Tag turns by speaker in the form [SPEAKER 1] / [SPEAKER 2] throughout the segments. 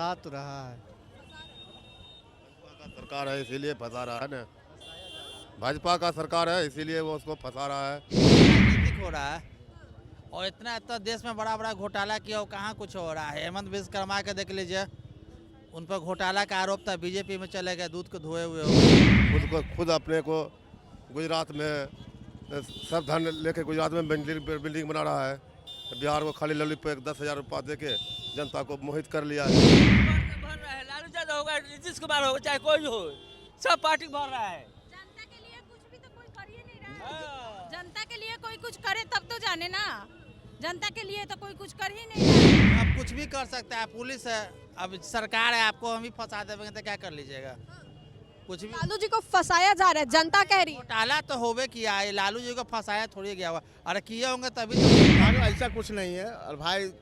[SPEAKER 1] फंसा तो रहा है।
[SPEAKER 2] भाजपा का सरकार है इसीलिए फंसा रहा है ना। भाजपा का सरकार है इसीलिए वो उसको फंसा रहा है।
[SPEAKER 3] राजनीतिक हो रहा है और इतना इतना देश में बड़ा बड़ा घोटाला किया और कहाँ कुछ हो रहा है। हेमंत विश्वकर्मा के देख लीजिए, उन पर घोटाला का आरोप था, बीजेपी में चले गए, दूध को धोए हुए हो गए।
[SPEAKER 2] खुद अपने को गुजरात में सब धन लेके गुजरात में बिल्डिंग बना रहा है। बिहार को खाली ललित पे 10,000 रुपया दे के जनता को मोहित कर लिया है।
[SPEAKER 4] भर रहा है, लालू यादव होगा, नीतीश कुमार होगा, चाहे कोई हो, सब पार्टी भर रहा है।
[SPEAKER 5] जनता के लिए कुछ भी तो कोई कर ही नहीं रहा है। जनता के लिए कोई कुछ करे तब तो जाने ना। जनता के लिए तो कोई कुछ कर ही नहीं रहा है।
[SPEAKER 3] अब कुछ भी कर सकता है, पुलिस है, अब सरकार है, आपको हम ही फंसा देंगे तो क्या कर लीजिएगा। कुछ भी
[SPEAKER 5] लालू जी को फंसाया जा रहा है, जनता कह रही है।
[SPEAKER 3] घोटाला तो होवे किया है, लालू जी को फंसाया थोड़ी गया हुआ। अरे किए होंगे तभी तो।
[SPEAKER 6] ऐसा कुछ नहीं है। और भाई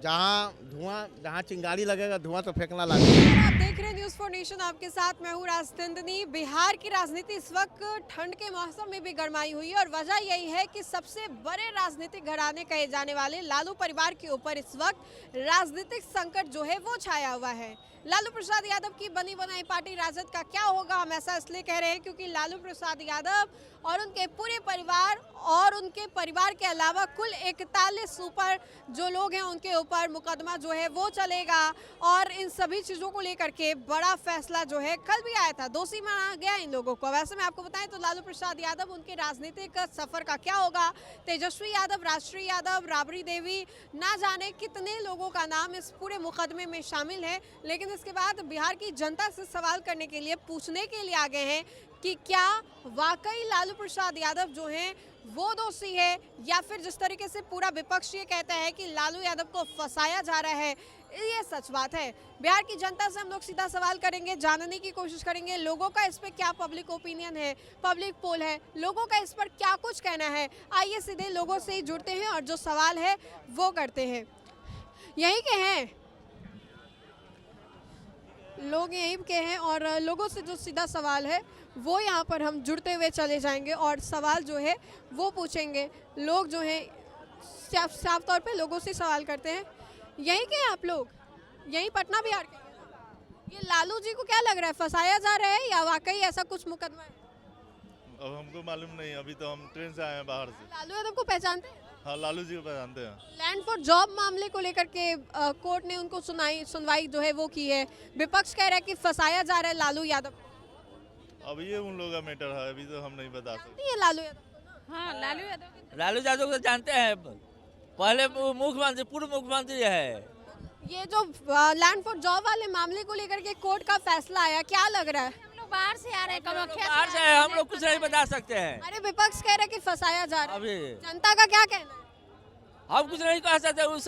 [SPEAKER 6] जहाँ चिंगारी लगेगा धुआं तो फेंकना लगेगा।
[SPEAKER 5] आप देख रहे हैं न्यूज़ फॉर नेशन, आपके साथ मैं हूँ राजतंदनी। बिहार की राजनीति इस वक्त ठंड के मौसम में भी गरमाई हुई है और वजह यही है कि सबसे बड़े राजनीतिक घराने कहे जाने वाले लालू परिवार के ऊपर इस वक्त राजनीतिक संकट जो है वो छाया हुआ है। लालू प्रसाद यादव की बनी बनाई पार्टी राजद का क्या होगा, हम ऐसा इसलिए कह रहे हैं क्योंकि लालू प्रसाद यादव और उनके पूरे परिवार और उनके परिवार के अलावा कुल 41 ऊपर जो लोग हैं उनके ऊपर मुकदमा जो है वो चलेगा। और इन सभी चीज़ों को लेकर के बड़ा फैसला जो है कल भी आया था, दोषी माना गया इन लोगों को। वैसे मैं आपको बताएं तो लालू प्रसाद यादव, उनके राजनीतिक सफर का क्या होगा, तेजस्वी यादव, राष्ट्रीय यादव, राबड़ी देवी, ना जाने कितने लोगों का नाम इस पूरे मुकदमे में शामिल है। लेकिन इसके बाद बिहार की जनता से सवाल करने के लिए, पूछने के लिए आ गए हैं कि क्या वाकई लालू प्रसाद यादव जो हैं वो दोषी है, या फिर जिस तरीके से पूरा विपक्ष ये कहता है कि लालू यादव को फंसाया जा रहा है, ये सच बात है। बिहार की जनता से हम लोग सीधा सवाल करेंगे, जानने की कोशिश करेंगे लोगों का इस पर क्या पब्लिक ओपिनियन है, पब्लिक पोल है, लोगों का इस पर क्या कुछ कहना है। आइए सीधे लोगों से ही जुड़ते हैं और जो सवाल है वो करते हैं। यही के हैं लोग, यहीं के हैं और लोगों से जो सीधा सवाल है वो यहाँ पर हम जुड़ते हुए चले जाएंगे और सवाल जो है वो पूछेंगे। लोग जो हैं साफ तौर पे लोगों से सवाल करते हैं। यहीं के हैं आप लोग, यहीं पटना बिहार के। ये लालू जी को क्या लग रहा है, फंसाया जा रहा है या वाकई ऐसा कुछ मुकदमा है?
[SPEAKER 7] अब हमको मालूम नहीं, अभी तो हम ट्रेन से आए हैं बाहर से।
[SPEAKER 5] लालू यादव को पहचानते हैं?
[SPEAKER 7] हाँ, लालू जी को पहचानते हैं।
[SPEAKER 5] लैंड फॉर जॉब मामले को लेकर के कोर्ट ने उनको सुनवाई जो है वो की है। विपक्ष कह रहा है कि फंसाया जा रहा है लालू यादव।
[SPEAKER 7] अब ये उन लोगों का मैटर है, अभी तो हम नहीं बता सकते।
[SPEAKER 5] नहीं है लालू यादव को ना?
[SPEAKER 4] हाँ, लालू यादव को जानते हैं, पहले मुख्यमंत्री, पूर्व मुख्यमंत्री है।
[SPEAKER 5] ये जो लैंड फॉर जॉब वाले मामले को लेकर के कोर्ट का फैसला आया, क्या लग रहा है? हम लोग बाहर से आ रहे हैं,
[SPEAKER 4] बाहर से है, हम लोग कुछ नहीं बता सकते हैं।
[SPEAKER 5] अरे विपक्ष कह रहे हैं कि फंसाया जा रहा है,
[SPEAKER 4] अभी
[SPEAKER 5] जनता का क्या कहना है?
[SPEAKER 4] हम कुछ नहीं कह सकते उस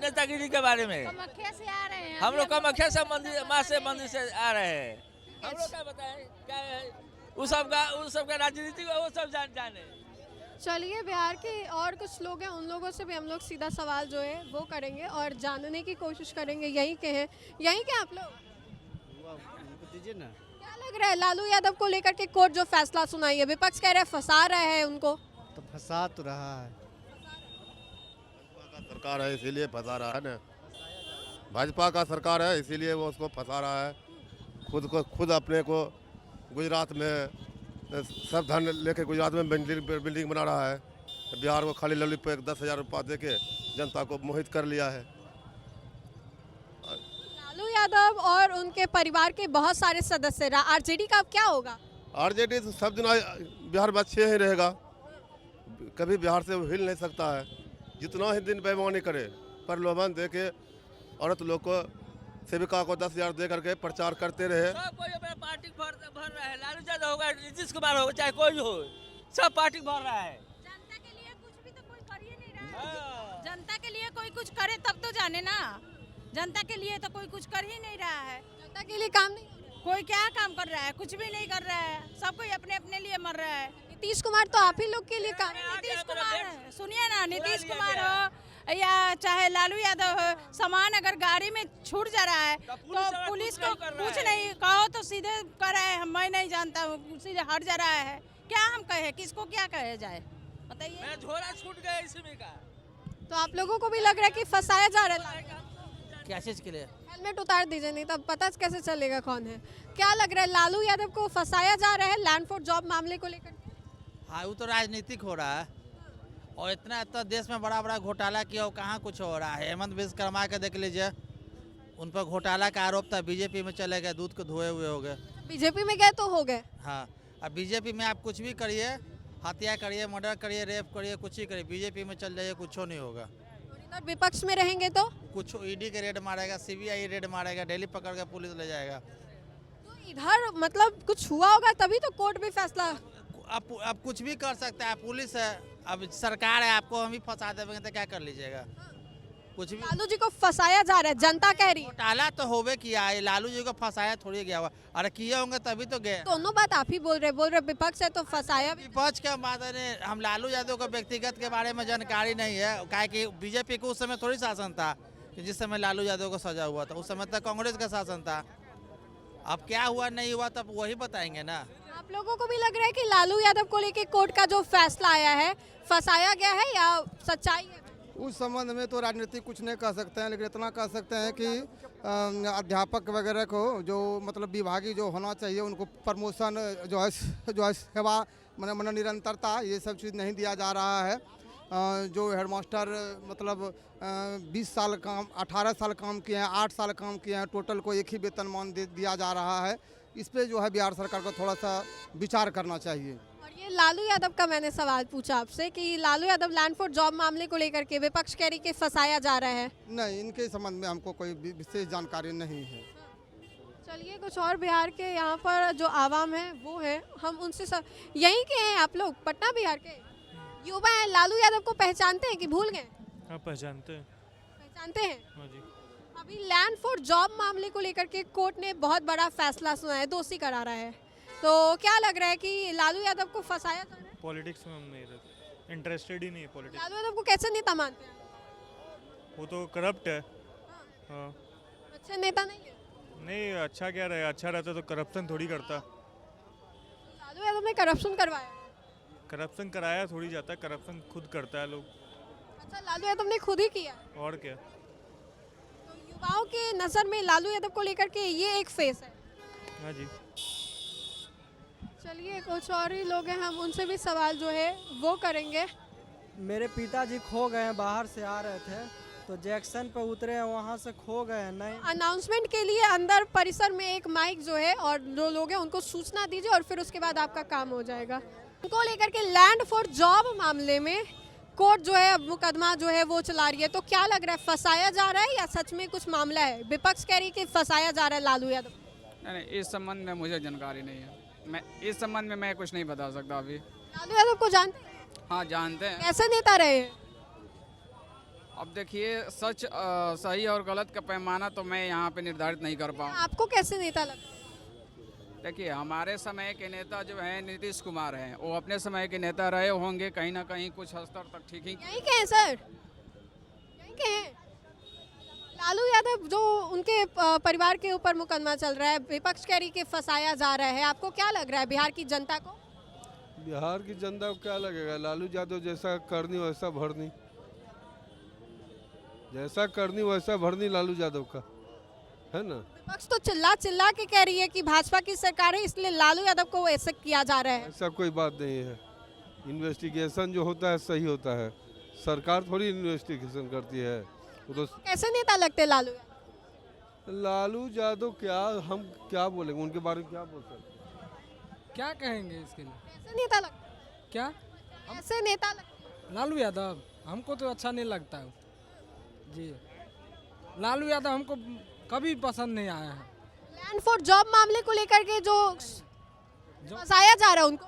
[SPEAKER 4] नेतागिरी के बारे में।
[SPEAKER 5] कामाख्या से आ रहे हैं
[SPEAKER 4] हम लोग कामाख्या से मंदिर, माँ से मंदिर से आ रहे हैं। हम लोग क्या बताएं, क्या है उस सब का राजनीति वो सब जाने।
[SPEAKER 5] चलिए, बिहार के और कुछ लोग हैं, उन लोगों से भी हम लोग सीधा सवाल जो है वो करेंगे और जानने की कोशिश करेंगे। यहीं के हैं, यहीं के आप लोग?
[SPEAKER 1] दीजिए ना।
[SPEAKER 5] क्या लग रहा है लालू यादव को लेकर के कोर्ट जो फैसला सुनाई है, विपक्ष कह रहे हैं फंसा रहे हैं उनको?
[SPEAKER 1] तो फंसा तो रहा है।
[SPEAKER 2] भाजपा का सरकार है इसीलिए फंसा रहा है ना। भाजपा का सरकार है इसीलिए वो उसको फंसा रहा है। खुद अपने को गुजरात में सब धन लेके गुजरात में बिल्डिंग बना रहा है। बिहार को खाली ललित पे 10,000 रुपया दे के जनता को मोहित कर लिया है।
[SPEAKER 5] लालू यादव और उनके परिवार के बहुत सारे सदस्य, आरजेडी का अब क्या होगा?
[SPEAKER 2] आरजेडी तो सब दिन बिहार में अच्छे ही रहेगा, कभी बिहार से हिल नहीं सकता है। जितना ही दिन बेईमानी करे, प्रलोभन दे के औरत लोग को, सेविका को 10,000 दे करके प्रचार करते रहे।
[SPEAKER 4] सब कोई अपना पार्टी भर रहा है, लालू यादव होगा, नीतीश कुमार होगा, चाहे कोई हो, सब पार्टी भर रहा है।
[SPEAKER 5] जनता के लिए कुछ भी तो कोई कर ही नहीं रहा है। जनता के लिए कोई कुछ करे तब तो जाने ना। जनता के लिए तो कोई कुछ कर ही नहीं रहा है। जनता के लिए काम नहीं हो रहा है। कोई क्या काम कर रहा है? कुछ भी नहीं कर रहा है। सब कोई अपने अपने लिए मर रहा है। नीतीश कुमार तो आप ही लोग के लिए काम। नीतीश कुमार, सुनिए ना, नीतीश कुमार हो या चाहे लालू यादव हो, सामान अगर गाड़ी में छूट जा रहा है तो पुलिस को कुछ नहीं कहो तो सीधे कर रहा है, मैं नहीं जानता हूँ, सीधे हट जा रहा है। क्या हम कहे, किसको क्या कहे जाए, बताइए।
[SPEAKER 4] मैं झोला छूट गया इसी में का।
[SPEAKER 5] तो आप लोगों को भी लग रहा है कि फंसाया जा रहा है?
[SPEAKER 3] क्या चीज़ के लिए?
[SPEAKER 5] हेलमेट उतार दीजिए, नहीं तब पता कैसे चलेगा कौन है। क्या लग रहा है, लालू यादव को फंसाया जा रहा है लैंड फॉर जॉब मामले को लेकर?
[SPEAKER 3] हाँ, वो तो राजनीतिक हो रहा है और इतना इतना देश में बड़ा बड़ा घोटाला किया और कहाँ कुछ हो रहा है। हेमंत विश्वकर्मा के देख लीजिए, उन पर घोटाला का आरोप था, बीजेपी में चले गए, दूध को धोए हुए हो गए।
[SPEAKER 5] बीजेपी में गए तो हो गए।
[SPEAKER 3] हाँ, अब बीजेपी में आप कुछ भी करिए, हत्या करिए, मर्डर करिए, रेप करिए, कुछ ही करिए, बीजेपी में चल जाइए, कुछ नहीं होगा।
[SPEAKER 5] और इधर विपक्ष में रहेंगे तो
[SPEAKER 3] कुछ ईडी के रेड मारेगा, सीबीआई रेड मारेगा, दिल्ली पकड़ के पुलिस ले जाएगा।
[SPEAKER 5] इधर मतलब कुछ हुआ होगा तभी तो कोर्ट भी फैसला।
[SPEAKER 3] अब कुछ भी कर सकता है, पुलिस है, अब सरकार है, आपको हम ही फंसा देंगे तो क्या कर लीजिएगा? कुछ भी।
[SPEAKER 5] लालू जी को फंसाया जा रहा है, जनता कह रही है।
[SPEAKER 3] घोटाला तो होवे किया है, लालू जी को फंसाया थोड़ी गया हुआ, अरे किए होंगे तभी तो गए।
[SPEAKER 5] दोनों बात आप ही बोल रहे विपक्ष है तो फंसाया भी।
[SPEAKER 3] विपक्ष के बात ने हम लालू यादव को व्यक्तिगत के बारे में जानकारी नहीं है, काहे कि बीजेपी को उस समय थोड़ी शासन था कि जिस समय लालू यादव को सजा हुआ था, उस समय तक कांग्रेस का शासन था। अब क्या हुआ नहीं हुआ तब वही बताएंगे ना।
[SPEAKER 5] आप लोगों को भी लग रहा है कि लालू यादव को लेके कोर्ट का जो फैसला आया है फंसाया गया है या सच्चाई है?
[SPEAKER 8] उस संबंध में तो राजनीतिक कुछ नहीं कह सकते हैं, लेकिन इतना कह सकते हैं कि अध्यापक वगैरह को जो मतलब विभागीय जो होना चाहिए उनको प्रमोशन जो है सेवा मतलब निरंतरता ये सब चीज़ नहीं दिया जा रहा है। जो हेडमास्टर मतलब 20 साल काम 18 साल काम किए हैं, 8 साल काम किए हैं, टोटल को एक ही वेतनमान दिया जा रहा है। इस पे जो है बिहार सरकार को थोड़ा सा विचार करना चाहिए।
[SPEAKER 5] और ये लालू यादव का मैंने सवाल पूछा आपसे कि Lalu Yadav land for job मामले को लेकर के विपक्ष कह रही कि फंसाया जा रहा है।
[SPEAKER 8] नहीं, इनके संबंध में हमको कोई विशेष जानकारी नहीं है।
[SPEAKER 5] चलिए कुछ और बिहार के यहाँ पर जो आवाम है वो है, हम उनसे यहीं के हैं आप लोग, पटना बिहार के युवा हैं, लालू यादव को पहचानते हैं कि भूल गए?
[SPEAKER 7] हाँ, पहचानते हैं।
[SPEAKER 5] पहचानते हैं।
[SPEAKER 7] हाँ जी।
[SPEAKER 5] अभी लैंड फॉर जॉब मामले को लेकर के कोर्ट ने बहुत बड़ा फैसला सुना है, दोषी करारा है, तो क्या लग रहा है कि लालू यादव को फंसाया जा रहा है?
[SPEAKER 7] पॉलिटिक्स में हम नहीं रहते, इंटरेस्टेड ही नहीं है पॉलिटिक्स।
[SPEAKER 5] लालू यादव को कैसे नेता मानते हैं?
[SPEAKER 7] वो तो करप्ट है। हाँ।
[SPEAKER 5] अच्छे नेता नहीं है।
[SPEAKER 7] नहीं, अच्छा क्या रहे, अच्छा रहता तो करप्शन थोड़ी करता।
[SPEAKER 5] लालू यादव ने करप्शन करवाया।
[SPEAKER 7] करप्शन कराया थोड़ी जाता, करप्शन खुद करता है लोग।
[SPEAKER 5] अच्छा, लालू यादव ने खुद ही किया।
[SPEAKER 7] और क्या।
[SPEAKER 5] तो युवाओं के नजर में लालू यादव को लेकर के ये एक फेस है।
[SPEAKER 7] हाँ जी।
[SPEAKER 5] चलिए कुछ और ही लोग हैं, हम उनसे भी सवाल जो है वो करेंगे।
[SPEAKER 9] मेरे पिताजी खो गए हैं, बाहर से आ रहे थे तो जैक्सन पे उतरे हैं, वहाँ से खो गए हैं। नहीं,
[SPEAKER 5] अनाउंसमेंट के लिए अंदर परिसर में एक माइक जो है और जो लोग हैं उनको सूचना दीजिए और फिर उसके बाद आपका काम हो जाएगा। उनको लेकर के लैंड फॉर जॉब मामले में कोर्ट जो है अब मुकदमा जो है वो चला रही है, तो क्या लग रहा है फंसाया जा रहा है या सच में कुछ मामला है? विपक्ष कह रही है कि फंसाया जा रहा है लालू यादव।
[SPEAKER 10] नहीं, इस संबंध में मुझे जानकारी नहीं है, मैं इस संबंध में मैं कुछ नहीं बता सकता अभी।
[SPEAKER 5] लालू यादव को जानते हैं?
[SPEAKER 10] हाँ, जानते हैं।
[SPEAKER 5] कैसे नेता रहे हैं?
[SPEAKER 10] अब देखिए, सच सही और गलत का पैमाना तो मैं यहाँ पे निर्धारित नहीं कर पाऊँ।
[SPEAKER 5] आपको कैसे नेता लगता है?
[SPEAKER 10] देखिए, हमारे समय के नेता जो हैं नीतीश कुमार हैं, वो अपने समय के नेता रहे होंगे, कहीं ना कहीं कुछ हद तक ठीक ही।
[SPEAKER 5] यहीं के हैं सर, यहीं के हैं। लालू यादव जो उनके परिवार के ऊपर मुकदमा चल रहा है, विपक्ष कह रही कि फंसाया जा रहा है, आपको क्या लग रहा है बिहार की जनता को?
[SPEAKER 11] बिहार की जनता को क्या लगेगा? लालू यादव जैसा करनी वैसा भरनी, जैसा करनी वैसा भरनी लालू यादव का है ना।
[SPEAKER 5] विपक्ष तो चिल्ला चिल्ला के कह रही है कि भाजपा की सरकार है इसलिए लालू यादव को ऐसे किया जा रहा है।
[SPEAKER 11] ऐसा कोई बात नहीं है, इन्वेस्टिगेशन जो होता है सही होता है, सरकार थोड़ी इन्वेस्टिगेशन करती है। वो तो
[SPEAKER 5] कैसे नेता लगते लालू यादव?
[SPEAKER 11] लालू यादव क्या, हम क्या बोलेंगे उनके बारे में, क्या बोल सकते,
[SPEAKER 9] क्या कहेंगे इसके लिए?
[SPEAKER 5] कैसे नेता लगते?
[SPEAKER 9] क्या
[SPEAKER 5] कैसे नेता लगते?
[SPEAKER 9] लालू यादव हमको तो अच्छा नहीं लगता है जी। लालू यादव हमको कभी पसंद नहीं आया है।
[SPEAKER 5] लैंड फॉर जॉब मामले को लेकर के जो फंसाया जा रहा है उनको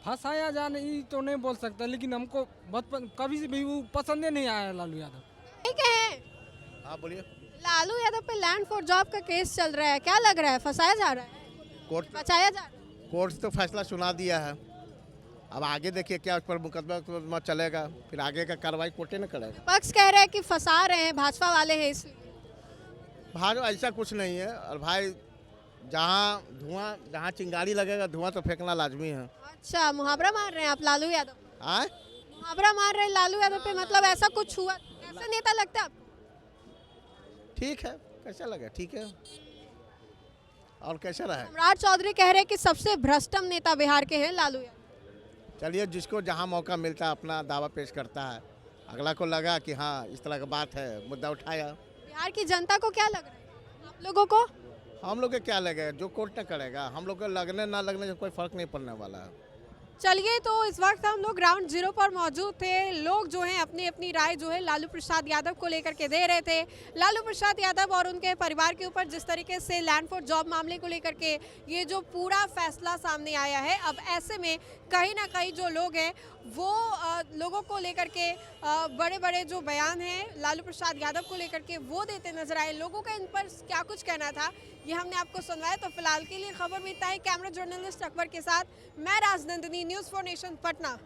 [SPEAKER 9] फंसाया जाने ये तो नहीं बोल सकता, लेकिन हमको बचपन कभी से भी वो पसंद ही नहीं आया लालू यादव।
[SPEAKER 5] ठीक है,
[SPEAKER 6] हाँ बोलिए।
[SPEAKER 5] लालू यादव पे लैंड फॉर जॉब का केस चल रहा है, क्या लग रहा है फंसाया जा रहा है?
[SPEAKER 6] कोर्ट
[SPEAKER 5] बचाया जा रहा है?
[SPEAKER 6] कोर्ट तो फैसला सुना दिया है, अब आगे देखिए क्या उस पर मुकदमा चलेगा, फिर आगे का कार्रवाई कोर्टे न करेगा।
[SPEAKER 5] विपक्ष कह रहे हैं कि फंसा रहे हैं, भाजपा वाले हैं इसलिए।
[SPEAKER 6] भाजपा ऐसा कुछ नहीं है, और भाई जहाँ चिंगारी लगेगा धुआं तो फेंकना लाजमी है।
[SPEAKER 5] अच्छा, मुहावरा मार रहे हैं आप लालू यादव?
[SPEAKER 6] आए
[SPEAKER 5] मुहावरा मार रहे हैं लालू यादव पे, मतलब ऐसा कुछ हुआ? कैसे नेता लगता है आप?
[SPEAKER 6] ठीक है, कैसा लगा? ठीक है। और कैसा रहा?
[SPEAKER 5] सम्राट चौधरी कह रहे हैं कि सबसे भ्रष्टम नेता बिहार के हैं लालू यादव।
[SPEAKER 6] चलिए, जिसको जहाँ मौका मिलता है अपना दावा पेश करता है। अगला को लगा कि हाँ इस तरह की बात है, मुद्दा उठाया।
[SPEAKER 5] बिहार की जनता को क्या लग रहा है, आप लोगों को?
[SPEAKER 6] हम लोग को क्या लगेगा, जो कोर्ट न करेगा, हम लोग को लगने ना लगने से कोई फर्क नहीं पड़ने वाला है।
[SPEAKER 5] चलिए, तो इस वक्त हम लोग ग्राउंड जीरो पर मौजूद थे। लोग जो हैं अपनी अपनी राय जो है लालू प्रसाद यादव को लेकर के दे रहे थे। लालू प्रसाद यादव और उनके परिवार के ऊपर जिस तरीके से लैंड फॉर जॉब मामले को लेकर के ये जो पूरा फैसला सामने आया है, अब ऐसे में कहीं ना कहीं जो लोग हैं वो लोगों को लेकर के बड़े बड़े जो बयान हैं लालू प्रसाद यादव को लेकर के वो देते नजर आए। लोगों का इन पर क्या कुछ कहना था ये हमने आपको सुनवाया। तो फिलहाल के लिए खबर में इतना ही। कैमरा जर्नलिस्ट अकबर के साथ मैं राजनंदिनी, न्यूज़ 4 नेशन, पटना।